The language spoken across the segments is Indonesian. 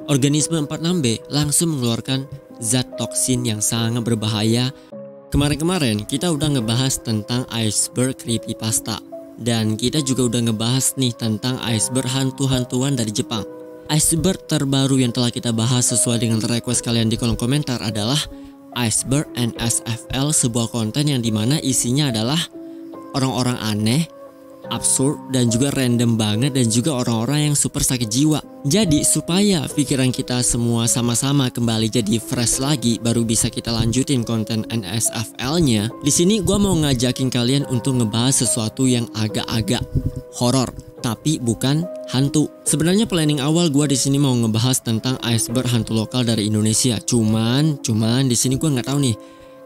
organisme 46B langsung mengeluarkan zat toksin yang sangat berbahaya. Kemarin-kemarin kita udah ngebahas tentang iceberg creepypasta. Dan kita juga udah ngebahas nih tentang iceberg hantu-hantuan dari Jepang. Iceberg terbaru yang telah kita bahas sesuai dengan request kalian di kolom komentar adalah Iceberg NSFL, sebuah konten yang dimana isinya adalah orang-orang aneh, absurd, dan juga random banget, dan juga orang-orang yang super sakit jiwa. Jadi supaya pikiran kita semua sama-sama kembali jadi fresh lagi, baru bisa kita lanjutin konten NSFL-nya. Di sini gue mau ngajakin kalian untuk ngebahas sesuatu yang agak-agak horor, tapi bukan hantu. Sebenarnya planning awal gue di sini mau ngebahas tentang iceberg hantu lokal dari Indonesia. Cuman di sini gue nggak tahu nih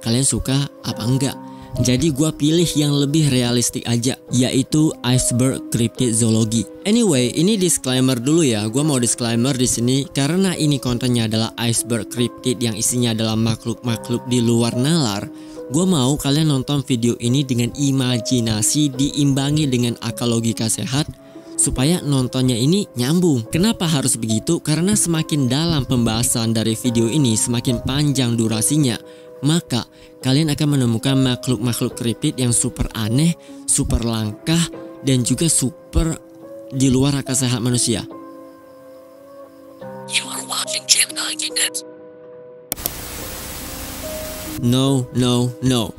kalian suka apa enggak. Jadi gue pilih yang lebih realistik aja, yaitu iceberg cryptozoology. Anyway, ini disclaimer dulu ya. Gue mau disclaimer di sini karena ini kontennya adalah iceberg cryptid yang isinya adalah makhluk-makhluk di luar nalar. Gue mau kalian nonton video ini dengan imajinasi diimbangi dengan akal logika sehat, supaya nontonnya ini nyambung. Kenapa harus begitu? Karena semakin dalam pembahasan dari video ini, semakin panjang durasinya, maka kalian akan menemukan makhluk-makhluk kriptid yang super aneh, super langka, dan juga super di luar akal sehat manusia. You are watching Gem99. No.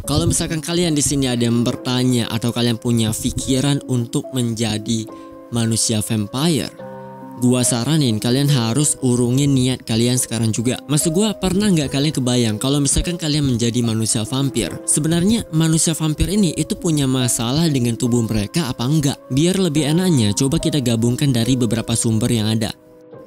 Kalau misalkan kalian di sini ada yang bertanya atau kalian punya pikiran untuk menjadi manusia vampire, gua saranin kalian harus urungin niat kalian sekarang juga. Maksud gua, pernah nggak kalian kebayang kalau misalkan kalian menjadi manusia vampir? Sebenarnya manusia vampir ini itu punya masalah dengan tubuh mereka apa enggak? Biar lebih enaknya, coba kita gabungkan dari beberapa sumber yang ada.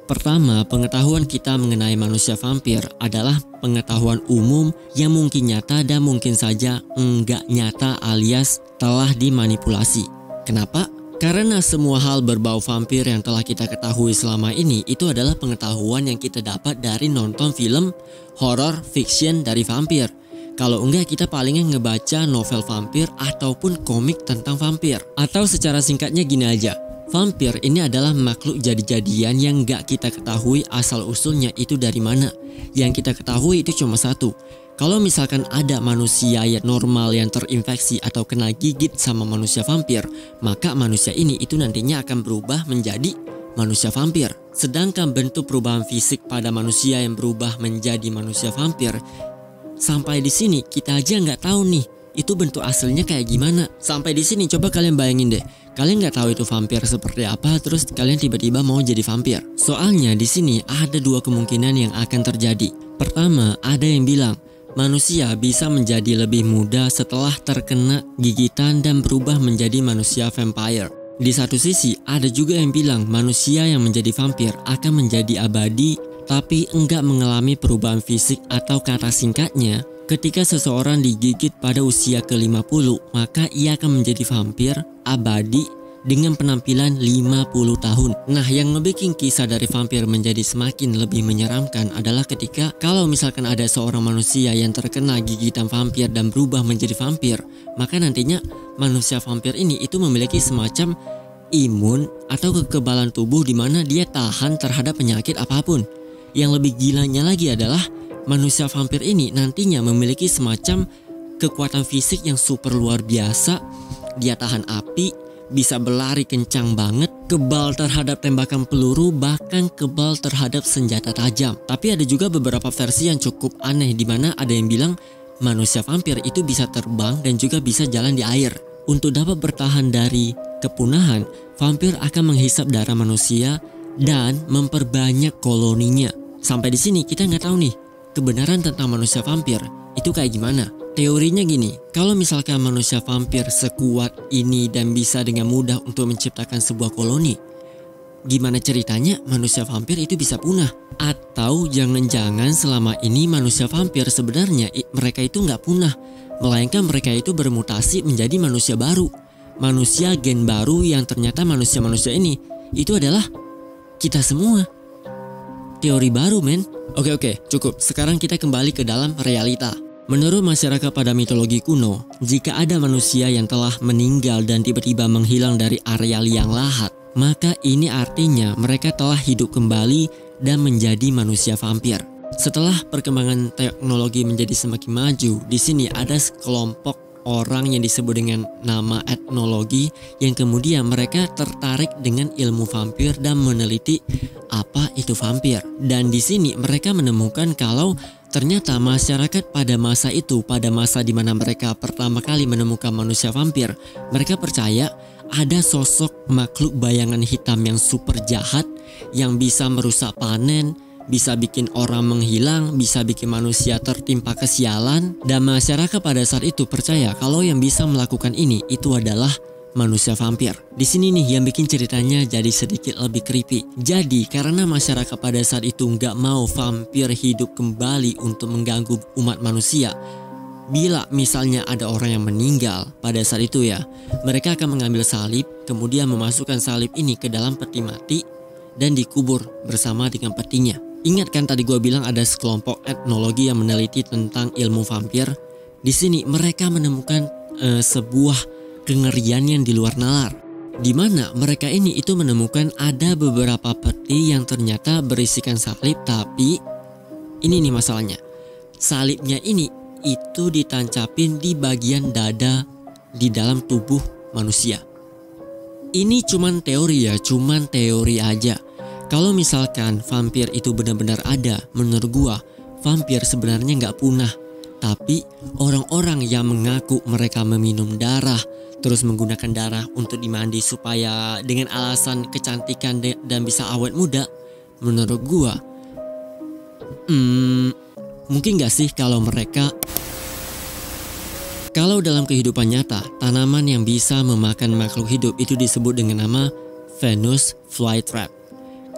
Pertama, pengetahuan kita mengenai manusia vampir adalah pengetahuan umum yang mungkin nyata dan mungkin saja enggak nyata alias telah dimanipulasi. Kenapa? Karena semua hal berbau vampir yang telah kita ketahui selama ini itu adalah pengetahuan yang kita dapat dari nonton film horror fiction dari vampir. Kalau enggak, kita palingan ngebaca novel vampir ataupun komik tentang vampir. Atau secara singkatnya gini aja, vampir ini adalah makhluk jadi-jadian yang enggak kita ketahui asal usulnya itu dari mana. Yang kita ketahui itu cuma satu. Kalau misalkan ada manusia yang normal yang terinfeksi atau kena gigit sama manusia vampir, maka manusia ini itu nantinya akan berubah menjadi manusia vampir. Sedangkan bentuk perubahan fisik pada manusia yang berubah menjadi manusia vampir, sampai di sini kita aja nggak tahu nih itu bentuk aslinya kayak gimana. Sampai di sini coba kalian bayangin deh, kalian nggak tahu itu vampir seperti apa, terus kalian tiba-tiba mau jadi vampir. Soalnya di sini ada dua kemungkinan yang akan terjadi. Pertama, ada yang bilang manusia bisa menjadi lebih muda setelah terkena gigitan dan berubah menjadi manusia vampire. Di satu sisi, ada juga yang bilang manusia yang menjadi vampir akan menjadi abadi tapi enggak mengalami perubahan fisik, atau kata singkatnya, ketika seseorang digigit pada usia ke-50, maka ia akan menjadi vampir abadi dengan penampilan 50 tahun. Nah, yang ngebikin kisah dari vampir menjadi semakin lebih menyeramkan adalah ketika kalau misalkan ada seorang manusia yang terkena gigitan vampir dan berubah menjadi vampir, maka nantinya manusia vampir ini itu memiliki semacam imun atau kekebalan tubuh di mana dia tahan terhadap penyakit apapun. Yang lebih gilanya lagi adalah manusia vampir ini nantinya memiliki semacam kekuatan fisik yang super luar biasa. Dia tahan api, bisa berlari kencang banget, kebal terhadap tembakan peluru, bahkan kebal terhadap senjata tajam. Tapi ada juga beberapa versi yang cukup aneh, di mana ada yang bilang manusia vampir itu bisa terbang dan juga bisa jalan di air. Untuk dapat bertahan dari kepunahan, vampir akan menghisap darah manusia dan memperbanyak koloninya. Sampai di sini kita nggak tahu nih kebenaran tentang manusia vampir itu kayak gimana. Teorinya gini, kalau misalkan manusia vampir sekuat ini dan bisa dengan mudah untuk menciptakan sebuah koloni, gimana ceritanya manusia vampir itu bisa punah? Atau jangan-jangan selama ini manusia vampir sebenarnya mereka itu nggak punah, melainkan mereka itu bermutasi menjadi manusia baru, manusia gen baru yang ternyata manusia-manusia ini itu adalah kita semua. Teori baru, men. Oke, cukup. Sekarang kita kembali ke dalam realita. Menurut masyarakat pada mitologi kuno, jika ada manusia yang telah meninggal dan tiba-tiba menghilang dari area liang lahat, maka ini artinya mereka telah hidup kembali dan menjadi manusia vampir. Setelah perkembangan teknologi menjadi semakin maju, di sini ada sekelompok orang yang disebut dengan nama etnologi yang kemudian mereka tertarik dengan ilmu vampir dan meneliti apa itu vampir. Dan di sini mereka menemukan kalau ternyata masyarakat pada masa itu, pada masa di mana mereka pertama kali menemukan manusia vampir, mereka percaya ada sosok makhluk bayangan hitam yang super jahat yang bisa merusak panen, bisa bikin orang menghilang, bisa bikin manusia tertimpa kesialan. Dan masyarakat pada saat itu percaya kalau yang bisa melakukan ini itu adalah manusia vampir. Di sini nih yang bikin ceritanya jadi sedikit lebih creepy. Jadi karena masyarakat pada saat itu nggak mau vampir hidup kembali untuk mengganggu umat manusia, bila misalnya ada orang yang meninggal pada saat itu ya, mereka akan mengambil salib, kemudian memasukkan salib ini ke dalam peti mati dan dikubur bersama dengan petinya. Ingat kan tadi gue bilang ada sekelompok etnologi yang meneliti tentang ilmu vampir. Di sini mereka menemukan sebuah kengerian yang di luar nalar, di mana mereka ini itu menemukan ada beberapa peti yang ternyata berisikan salib, tapi ini nih masalahnya, salibnya ini itu ditancapin di bagian dada di dalam tubuh manusia. Ini cuman teori ya, cuman teori aja. Kalau misalkan vampir itu benar-benar ada, menurut gua vampir sebenarnya nggak punah. Tapi orang-orang yang mengaku mereka meminum darah, terus menggunakan darah untuk dimandi supaya dengan alasan kecantikan dan bisa awet muda, menurut gua mungkin gak sih kalau dalam kehidupan nyata tanaman yang bisa memakan makhluk hidup itu disebut dengan nama Venus flytrap.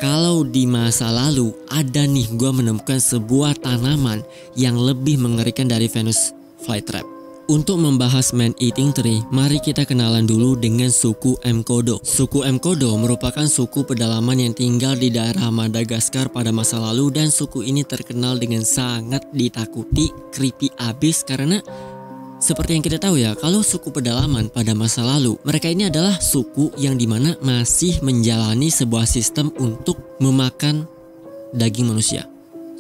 Kalau di masa lalu ada nih gue menemukan sebuah tanaman yang lebih mengerikan dari Venus flytrap. Untuk membahas man-eating tree, mari kita kenalan dulu dengan suku Mkodo. Suku Mkodo merupakan suku pedalaman yang tinggal di daerah Madagaskar pada masa lalu, dan suku ini terkenal dengan sangat ditakuti, creepy abis karena seperti yang kita tahu ya, kalau suku pedalaman pada masa lalu, mereka ini adalah suku yang dimana masih menjalani sebuah sistem untuk memakan daging manusia.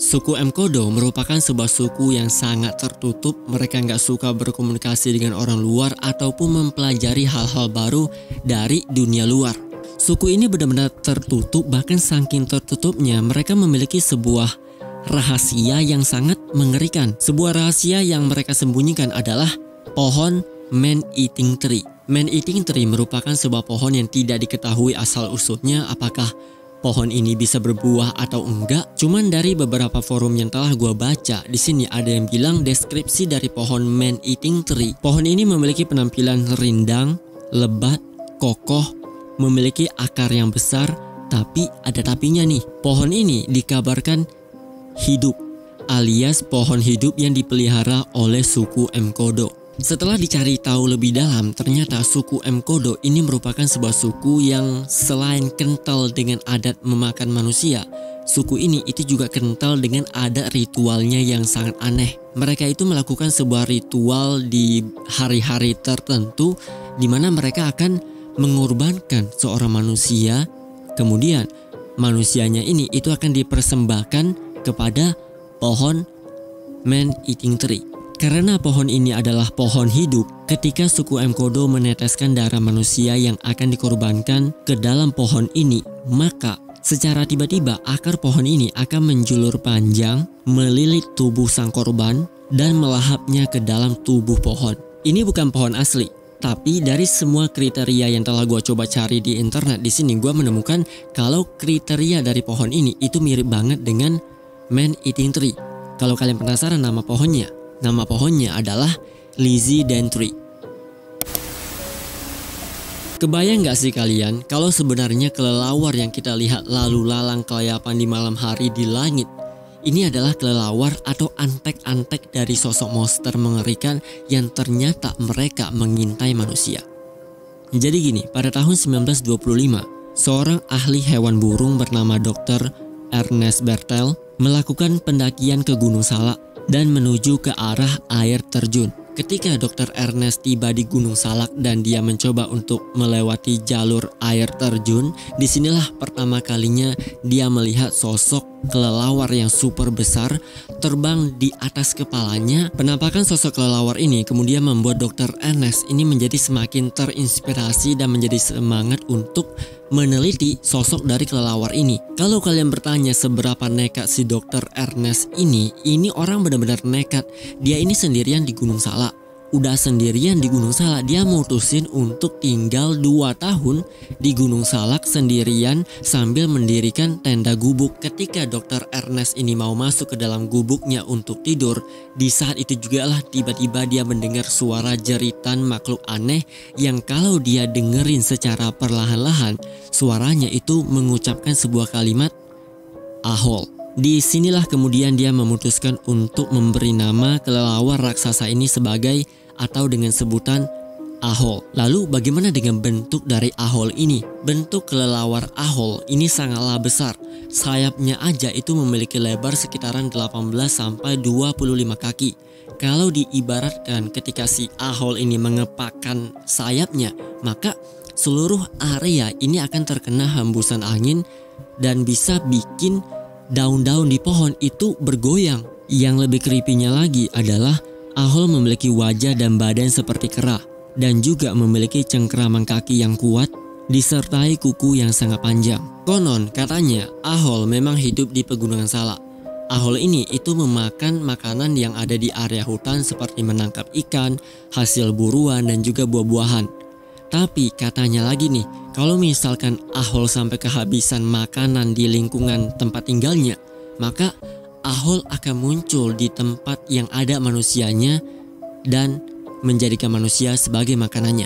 Suku Mkodo merupakan sebuah suku yang sangat tertutup. Mereka nggak suka berkomunikasi dengan orang luar ataupun mempelajari hal-hal baru dari dunia luar. Suku ini benar-benar tertutup, bahkan saking tertutupnya mereka memiliki sebuah rahasia yang sangat mengerikan. Sebuah rahasia yang mereka sembunyikan adalah pohon man-eating tree. Man-eating tree merupakan sebuah pohon yang tidak diketahui asal-usulnya, apakah pohon ini bisa berbuah atau enggak. Cuman dari beberapa forum yang telah gue baca, di sini ada yang bilang deskripsi dari pohon man-eating tree. Pohon ini memiliki penampilan rindang, lebat, kokoh, memiliki akar yang besar, tapi ada tapinya nih. Pohon ini dikabarkan hidup, alias pohon hidup yang dipelihara oleh suku Mkodo. Setelah dicari tahu lebih dalam, ternyata suku Mkodo ini merupakan sebuah suku yang selain kental dengan adat memakan manusia, suku ini itu juga kental dengan adat ritualnya yang sangat aneh. Mereka itu melakukan sebuah ritual di hari-hari tertentu di mana mereka akan mengorbankan seorang manusia, kemudian manusianya ini itu akan dipersembahkan kepada pohon man-eating tree. Karena pohon ini adalah pohon hidup, ketika suku Mkodo meneteskan darah manusia yang akan dikorbankan ke dalam pohon ini, maka secara tiba-tiba akar pohon ini akan menjulur panjang, melilit tubuh sang korban, dan melahapnya ke dalam tubuh pohon. Ini bukan pohon asli, tapi dari semua kriteria yang telah gue coba cari di internet, di sini gue menemukan kalau kriteria dari pohon ini itu mirip banget dengan man-eating tree. Kalau kalian penasaran nama pohonnya adalah Lizzie-den-tree. Kebayang gak sih kalian kalau sebenarnya kelelawar yang kita lihat lalu lalang kelayapan di malam hari di langit, ini adalah kelelawar atau antek-antek dari sosok monster mengerikan yang ternyata mereka mengintai manusia. Jadi gini, pada tahun 1925, seorang ahli hewan burung bernama Dr. Ernest Bertel melakukan pendakian ke Gunung Salak dan menuju ke arah air terjun. Ketika Dr. Ernest tiba di Gunung Salak dan dia mencoba untuk melewati jalur air terjun, disinilah pertama kalinya dia melihat sosok kelelawar yang super besar terbang di atas kepalanya. Penampakan sosok kelelawar ini kemudian membuat Dr. Ernest ini menjadi semakin terinspirasi dan menjadi semangat untuk meneliti sosok dari kelelawar ini. Kalau kalian bertanya seberapa nekat si Dr. Ernest ini orang benar-benar nekat. Dia ini sendirian di Gunung Salak. Udah sendirian di Gunung Salak, dia mutusin untuk tinggal 2 tahun di Gunung Salak sendirian sambil mendirikan tenda gubuk. Ketika Dr. Ernest ini mau masuk ke dalam gubuknya untuk tidur, di saat itu juga lah tiba-tiba dia mendengar suara jeritan makhluk aneh yang kalau dia dengerin secara perlahan-lahan, suaranya itu mengucapkan sebuah kalimat Ahol. Di sinilah kemudian dia memutuskan untuk memberi nama kelelawar raksasa ini sebagai atau dengan sebutan Ahol. Lalu bagaimana dengan bentuk dari Ahol ini? Bentuk kelelawar Ahol ini sangatlah besar. Sayapnya aja itu memiliki lebar sekitaran 18 sampai 25 kaki. Kalau diibaratkan ketika si Ahol ini mengepakkan sayapnya, maka seluruh area ini akan terkena hembusan angin dan bisa bikin daun-daun di pohon itu bergoyang. Yang lebih creepy-nya lagi adalah Ahol memiliki wajah dan badan seperti kera dan juga memiliki cengkraman kaki yang kuat disertai kuku yang sangat panjang. Konon katanya Ahol memang hidup di Pegunungan Salak. Ahol ini itu memakan makanan yang ada di area hutan seperti menangkap ikan, hasil buruan dan juga buah-buahan. Tapi katanya lagi nih, kalau misalkan Ahol sampai kehabisan makanan di lingkungan tempat tinggalnya, maka Ahol akan muncul di tempat yang ada manusianya dan menjadikan manusia sebagai makanannya.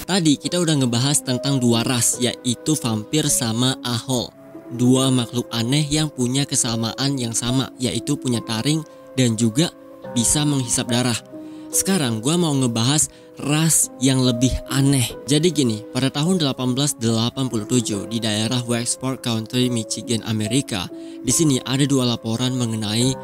Tadi kita udah ngebahas tentang 2 ras, yaitu vampir sama Ahol. 2 makhluk aneh yang punya kesamaan yang sama, yaitu punya taring dan juga bisa menghisap darah. Sekarang gue mau ngebahas ras yang lebih aneh. Jadi gini, pada tahun 1887 di daerah Wexford County, Michigan, Amerika, di sini ada 2 laporan mengenai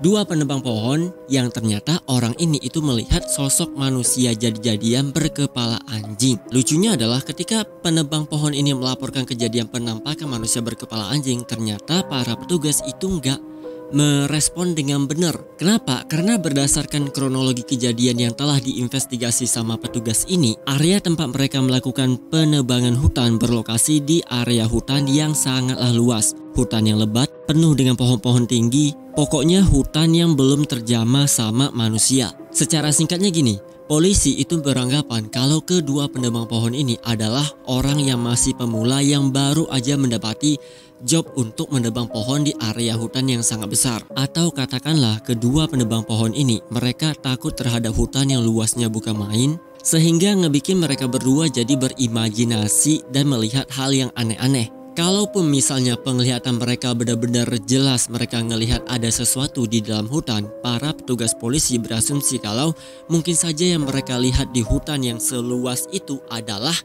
2 penebang pohon yang ternyata orang ini itu melihat sosok manusia jadi-jadian berkepala anjing. Lucunya adalah ketika penebang pohon ini melaporkan kejadian penampakan manusia berkepala anjing, ternyata para petugas itu nggak merespon dengan benar. Kenapa? Karena berdasarkan kronologi kejadian yang telah diinvestigasi sama petugas ini, area tempat mereka melakukan penebangan hutan berlokasi di area hutan yang sangatlah luas. Hutan yang lebat, penuh dengan pohon-pohon tinggi, pokoknya hutan yang belum terjamah sama manusia. Secara singkatnya gini, polisi itu beranggapan kalau kedua penebang pohon ini adalah orang yang masih pemula yang baru aja mendapati job untuk menebang pohon di area hutan yang sangat besar. Atau katakanlah kedua penebang pohon ini mereka takut terhadap hutan yang luasnya bukan main, sehingga ngebikin mereka berdua jadi berimajinasi dan melihat hal yang aneh-aneh. Kalaupun misalnya penglihatan mereka benar-benar jelas mereka ngelihat ada sesuatu di dalam hutan, para petugas polisi berasumsi kalau mungkin saja yang mereka lihat di hutan yang seluas itu adalah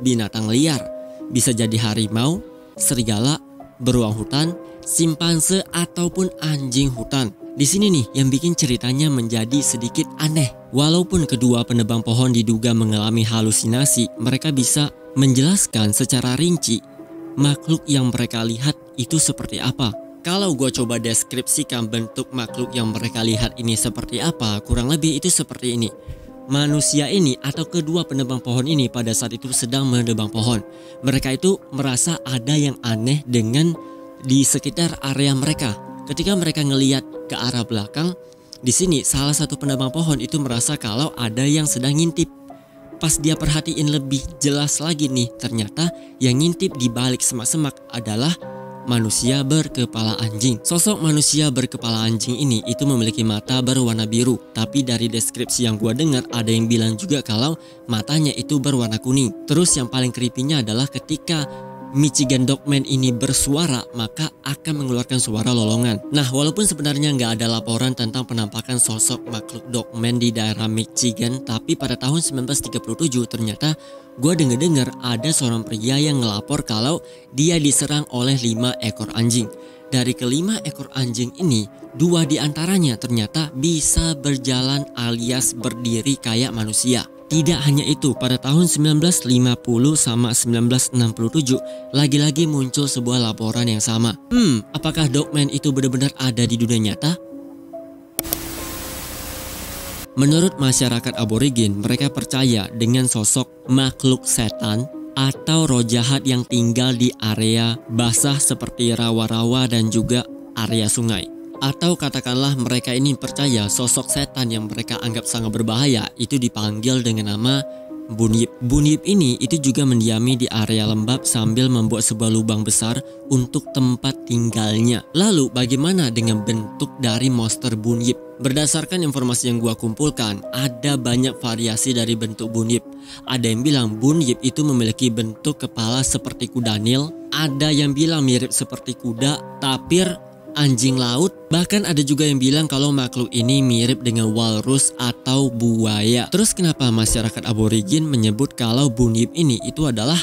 binatang liar. Bisa jadi harimau, serigala, beruang hutan, simpanse ataupun anjing hutan. Di sini nih yang bikin ceritanya menjadi sedikit aneh. Walaupun kedua penebang pohon diduga mengalami halusinasi, mereka bisa menjelaskan secara rinci makhluk yang mereka lihat itu seperti apa. Kalau gue coba deskripsikan bentuk makhluk yang mereka lihat ini seperti apa, kurang lebih itu seperti ini. Manusia ini atau kedua penebang pohon ini pada saat itu sedang menebang pohon. Mereka itu merasa ada yang aneh dengan di sekitar area mereka. Ketika mereka ngelihat ke arah belakang, di sini salah satu penebang pohon itu merasa kalau ada yang sedang ngintip. Pas dia perhatiin lebih jelas lagi nih, ternyata yang ngintip di balik semak-semak adalah manusia berkepala anjing. Sosok manusia berkepala anjing ini itu memiliki mata berwarna biru. Tapi dari deskripsi yang gua dengar ada yang bilang juga kalau matanya itu berwarna kuning. Terus yang paling creepy-nya adalah ketika Michigan Dogman ini bersuara, maka akan mengeluarkan suara lolongan. Nah, walaupun sebenarnya nggak ada laporan tentang penampakan sosok makhluk Dogman di daerah Michigan, tapi pada tahun 1937 ternyata gue dengar ada seorang pria yang ngelapor kalau dia diserang oleh 5 ekor anjing. dari kelima ekor anjing ini, 2 diantaranya ternyata bisa berjalan alias berdiri kayak manusia. Tidak hanya itu, pada tahun 1950 sama 1967 lagi-lagi muncul sebuah laporan yang sama. Apakah Dogman itu benar-benar ada di dunia nyata? Menurut masyarakat aborigin, mereka percaya dengan sosok makhluk setan atau roh jahat yang tinggal di area basah seperti rawa-rawa dan juga area sungai. Atau katakanlah mereka ini percaya sosok setan yang mereka anggap sangat berbahaya itu dipanggil dengan nama Bunyip. Bunyip ini itu juga mendiami di area lembab sambil membuat sebuah lubang besar untuk tempat tinggalnya. Lalu bagaimana dengan bentuk dari monster Bunyip? Berdasarkan informasi yang gua kumpulkan, ada banyak variasi dari bentuk Bunyip. Ada yang bilang Bunyip itu memiliki bentuk kepala seperti kuda Nil, ada yang bilang mirip seperti kuda, tapir, anjing laut. Bahkan ada juga yang bilang kalau makhluk ini mirip dengan walrus atau buaya. Terus kenapa masyarakat aborigin menyebut kalau Bunyip ini itu adalah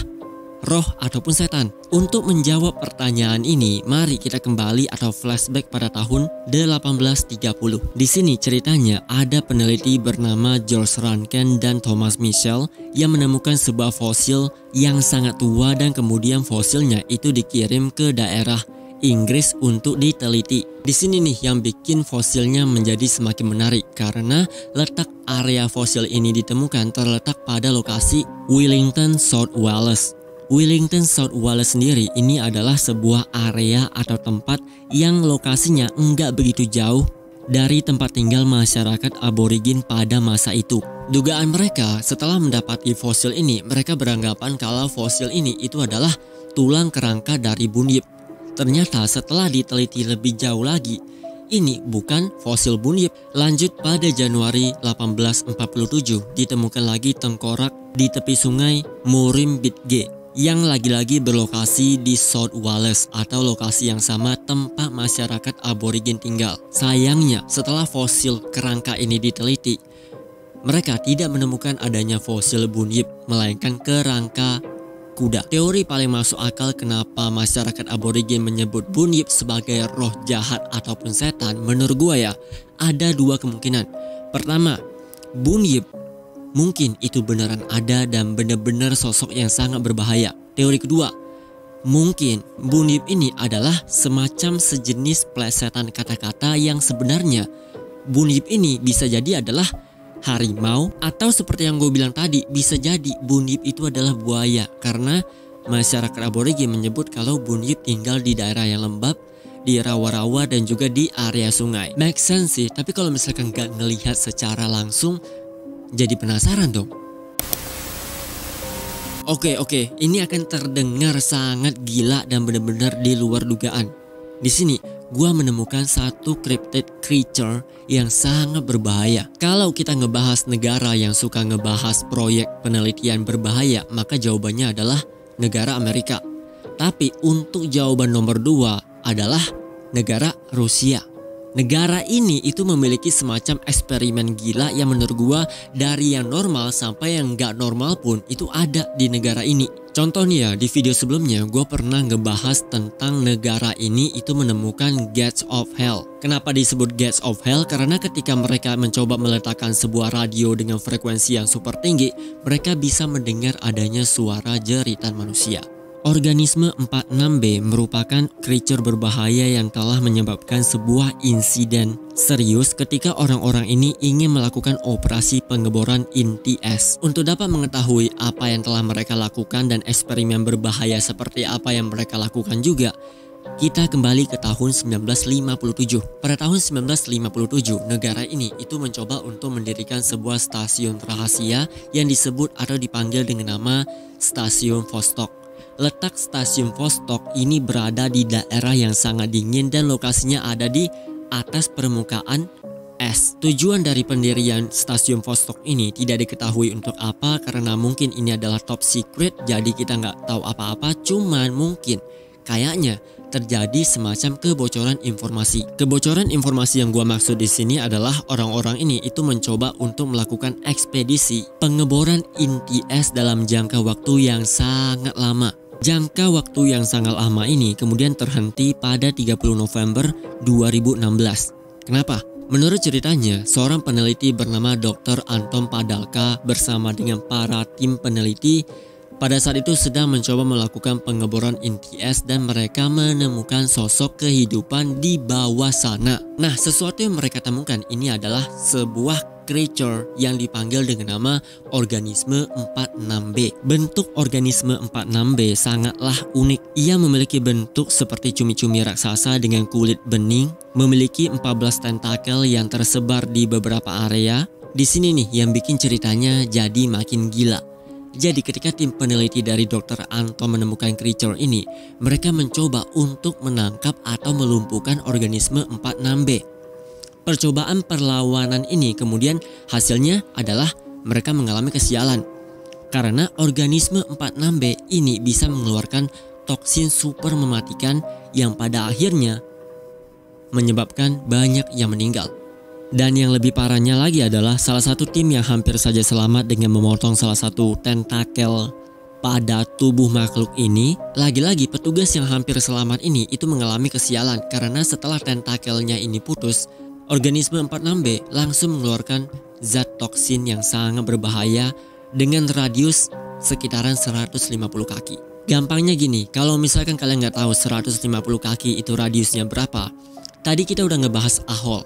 roh ataupun setan? Untuk menjawab pertanyaan ini, mari kita kembali atau flashback pada tahun 1830. Di sini ceritanya ada peneliti bernama George Rankin dan Thomas Mitchell yang menemukan sebuah fosil yang sangat tua dan kemudian fosilnya itu dikirim ke daerah Inggris untuk diteliti. Di sini nih yang bikin fosilnya menjadi semakin menarik karena letak area fosil ini ditemukan terletak pada lokasi Wellington, South Wales. Wellington, South Wales sendiri ini adalah sebuah area atau tempat yang lokasinya enggak begitu jauh dari tempat tinggal masyarakat aborigin pada masa itu. Dugaan mereka setelah mendapati fosil ini, mereka beranggapan kalau fosil ini itu adalah tulang kerangka dari Bunyip. Ternyata setelah diteliti lebih jauh lagi, ini bukan fosil Bunyip. Lanjut pada Januari 1847 ditemukan lagi tengkorak di tepi sungai Murrumbidgee yang lagi-lagi berlokasi di South Wales atau lokasi yang sama tempat masyarakat aborigin tinggal. Sayangnya setelah fosil kerangka ini diteliti, mereka tidak menemukan adanya fosil Bunyip melainkan kerangka kuda. Teori paling masuk akal kenapa masyarakat aborigin menyebut Bunyip sebagai roh jahat ataupun setan, menurut gua ya ada 2 kemungkinan. Pertama, Bunyip mungkin itu beneran ada dan benar-benar sosok yang sangat berbahaya. Teori kedua, mungkin Bunyip ini adalah semacam sejenis plesetan kata-kata yang sebenarnya Bunyip ini bisa jadi adalah harimau, atau seperti yang gue bilang tadi, bisa jadi Bunyip itu adalah buaya karena masyarakat aborigin menyebut kalau Bunyip tinggal di daerah yang lembab, di rawa-rawa dan juga di area sungai. Make sense sih, tapi kalau misalkan gak ngelihat secara langsung jadi penasaran dong. Oke, ini akan terdengar sangat gila dan benar-benar di luar dugaan. Di sini gua menemukan satu cryptid creature yang sangat berbahaya. Kalau kita ngebahas negara yang suka ngebahas proyek penelitian berbahaya, maka jawabannya adalah negara Amerika. Tapi untuk jawaban nomor 2 adalah negara Rusia. Negara ini itu memiliki semacam eksperimen gila yang menurut gua dari yang normal sampai yang gak normal pun itu ada di negara ini. Contohnya di video sebelumnya gue pernah ngebahas tentang negara ini itu menemukan Gates of Hell. Kenapa disebut Gates of Hell? Karena ketika mereka mencoba meletakkan sebuah radio dengan frekuensi yang super tinggi, mereka bisa mendengar adanya suara jeritan manusia. Organisme 46B merupakan creature berbahaya yang telah menyebabkan sebuah insiden serius ketika orang-orang ini ingin melakukan operasi pengeboran inti es. Untuk dapat mengetahui apa yang telah mereka lakukan dan eksperimen berbahaya seperti apa yang mereka lakukan juga, kita kembali ke tahun 1957. Pada tahun 1957, negara ini itu mencoba untuk mendirikan sebuah stasiun rahasia yang disebut atau dipanggil dengan nama Stasiun Vostok. Letak stasiun Vostok ini berada di daerah yang sangat dingin dan lokasinya ada di atas permukaan es. Tujuan dari pendirian stasiun Vostok ini tidak diketahui untuk apa karena mungkin ini adalah top secret, jadi kita nggak tahu apa-apa. Cuman mungkin kayaknya terjadi semacam kebocoran informasi. Kebocoran informasi yang gua maksud di sini adalah orang-orang ini itu mencoba untuk melakukan ekspedisi pengeboran inti es dalam jangka waktu yang sangat lama. Jangka waktu yang sangat lama ini kemudian terhenti pada 30 November 2016. Kenapa? Menurut ceritanya, seorang peneliti bernama Dr. Anton Padalka bersama dengan para tim peneliti pada saat itu sedang mencoba melakukan pengeboran NTS dan mereka menemukan sosok kehidupan di bawah sana. Nah, sesuatu yang mereka temukan ini adalah sebuah creature yang dipanggil dengan nama organisme 46B. Bentuk organisme 46B sangatlah unik. Ia memiliki bentuk seperti cumi-cumi raksasa dengan kulit bening, memiliki 14 tentakel yang tersebar di beberapa area. Di sini nih yang bikin ceritanya jadi makin gila. Jadi ketika tim peneliti dari Dr. Anton menemukan creature ini, mereka mencoba untuk menangkap atau melumpuhkan organisme 46B. Percobaan perlawanan ini kemudian hasilnya adalah mereka mengalami kesialan. Karena organisme 46B ini bisa mengeluarkan toksin super mematikan yang pada akhirnya menyebabkan banyak yang meninggal. Dan yang lebih parahnya lagi adalah salah satu tim yang hampir saja selamat dengan memotong salah satu tentakel pada tubuh makhluk ini. Lagi-lagi petugas yang hampir selamat ini itu mengalami kesialan karena setelah tentakelnya ini putus, organisme 46B langsung mengeluarkan zat toksin yang sangat berbahaya dengan radius sekitaran 150 kaki. Gampangnya gini, kalau misalkan kalian nggak tahu 150 kaki itu radiusnya berapa, tadi kita udah ngebahas ahol.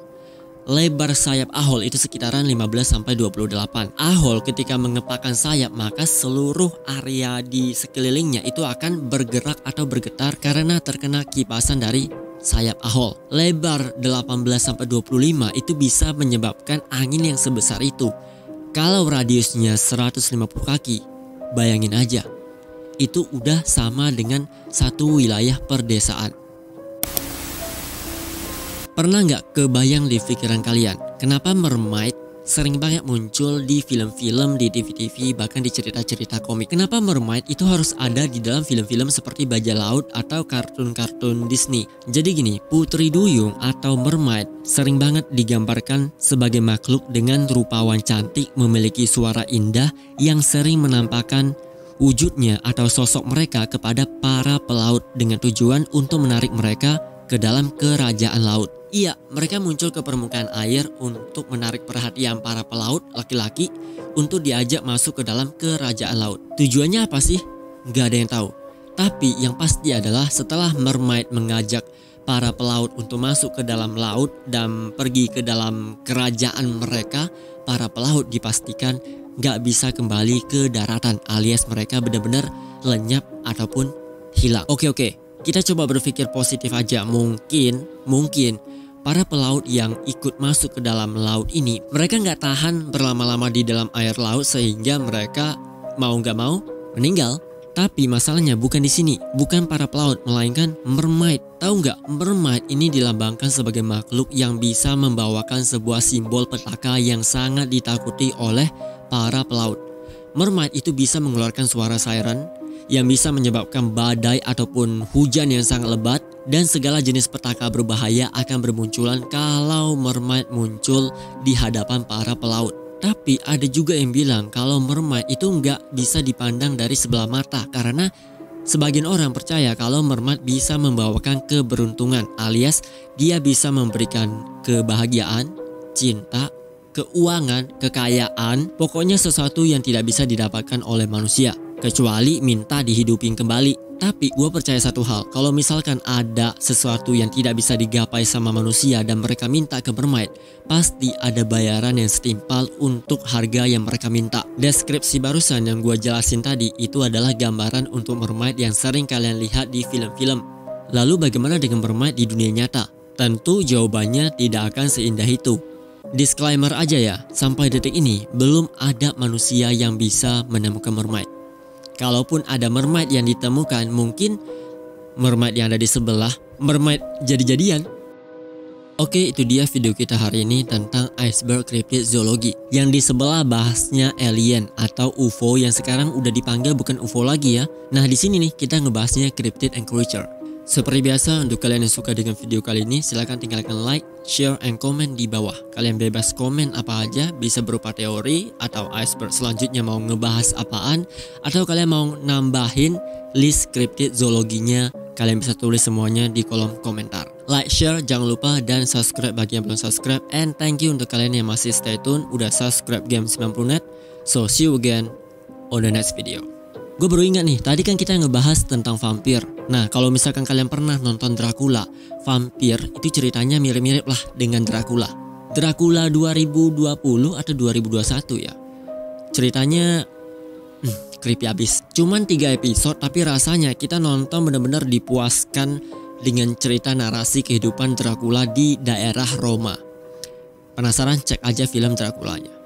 Lebar sayap ahol itu sekitaran 15-28. Ahol ketika mengepakkan sayap maka seluruh area di sekelilingnya itu akan bergerak atau bergetar karena terkena kipasan dari sayap ahol. Lebar 18-25 itu bisa menyebabkan angin yang sebesar itu. Kalau radiusnya 150 kaki, bayangin aja, itu udah sama dengan satu wilayah perdesaan. Pernah nggak kebayang di pikiran kalian kenapa mermaid sering banget muncul di film-film, di TV-TV, bahkan di cerita-cerita komik? Kenapa mermaid itu harus ada di dalam film-film seperti Bajak Laut atau kartun-kartun Disney? Jadi gini, Putri Duyung atau mermaid sering banget digambarkan sebagai makhluk dengan rupawan cantik, memiliki suara indah yang sering menampakkan wujudnya atau sosok mereka kepada para pelaut dengan tujuan untuk menarik mereka ke dalam kerajaan laut. Iya, mereka muncul ke permukaan air untuk menarik perhatian para pelaut laki-laki untuk diajak masuk ke dalam kerajaan laut. Tujuannya apa sih? Gak ada yang tahu. Tapi yang pasti adalah setelah mermaid mengajak para pelaut untuk masuk ke dalam laut dan pergi ke dalam kerajaan mereka, para pelaut dipastikan gak bisa kembali ke daratan alias mereka benar-benar lenyap ataupun hilang. Oke. Kita coba berpikir positif aja. Mungkin para pelaut yang ikut masuk ke dalam laut ini, mereka nggak tahan berlama-lama di dalam air laut sehingga mereka mau nggak mau meninggal. Tapi masalahnya bukan di sini, bukan para pelaut, melainkan mermaid. Tahu nggak, mermaid ini dilambangkan sebagai makhluk yang bisa membawakan sebuah simbol petaka yang sangat ditakuti oleh para pelaut. Mermaid itu bisa mengeluarkan suara siren yang bisa menyebabkan badai ataupun hujan yang sangat lebat, dan segala jenis petaka berbahaya akan bermunculan kalau mermaid muncul di hadapan para pelaut. Tapi ada juga yang bilang kalau mermaid itu nggak bisa dipandang dari sebelah mata karena sebagian orang percaya kalau mermaid bisa membawakan keberuntungan alias dia bisa memberikan kebahagiaan, cinta, keuangan, kekayaan, pokoknya sesuatu yang tidak bisa didapatkan oleh manusia kecuali minta dihidupin kembali. Tapi gue percaya satu hal, kalau misalkan ada sesuatu yang tidak bisa digapai sama manusia dan mereka minta ke mermaid, pasti ada bayaran yang setimpal untuk harga yang mereka minta. Deskripsi barusan yang gue jelasin tadi itu adalah gambaran untuk mermaid yang sering kalian lihat di film-film. Lalu bagaimana dengan mermaid di dunia nyata? Tentu jawabannya tidak akan seindah itu. Disclaimer aja ya, sampai detik ini belum ada manusia yang bisa menemukan mermaid. Kalaupun ada mermaid yang ditemukan, mungkin mermaid yang ada di sebelah mermaid jadi-jadian. Oke, itu dia video kita hari ini tentang iceberg cryptozoology. Yang di sebelah bahasnya alien atau UFO yang sekarang udah dipanggil bukan UFO lagi ya. Nah, di sini nih kita ngebahasnya cryptid and creature. Seperti biasa, untuk kalian yang suka dengan video kali ini, silahkan tinggalkan like, share, and comment di bawah. Kalian bebas komen apa aja, bisa berupa teori, atau iceberg selanjutnya mau ngebahas apaan, atau kalian mau nambahin list scripted zoologinya, kalian bisa tulis semuanya di kolom komentar. Like, share, jangan lupa, dan subscribe bagi yang belum subscribe. And thank you untuk kalian yang masih stay tune, udah subscribe Game 90net. So see you again on the next video. Gue baru ingat nih, tadi kan kita ngebahas tentang vampir. Nah, kalau misalkan kalian pernah nonton Dracula, vampir itu ceritanya mirip-mirip lah dengan Dracula. Dracula 2020 atau 2021 ya. Ceritanya creepy abis. Cuman 3 episode tapi rasanya kita nonton bener-bener dipuaskan dengan cerita narasi kehidupan Dracula di daerah Roma. Penasaran? Cek aja film Draculanya.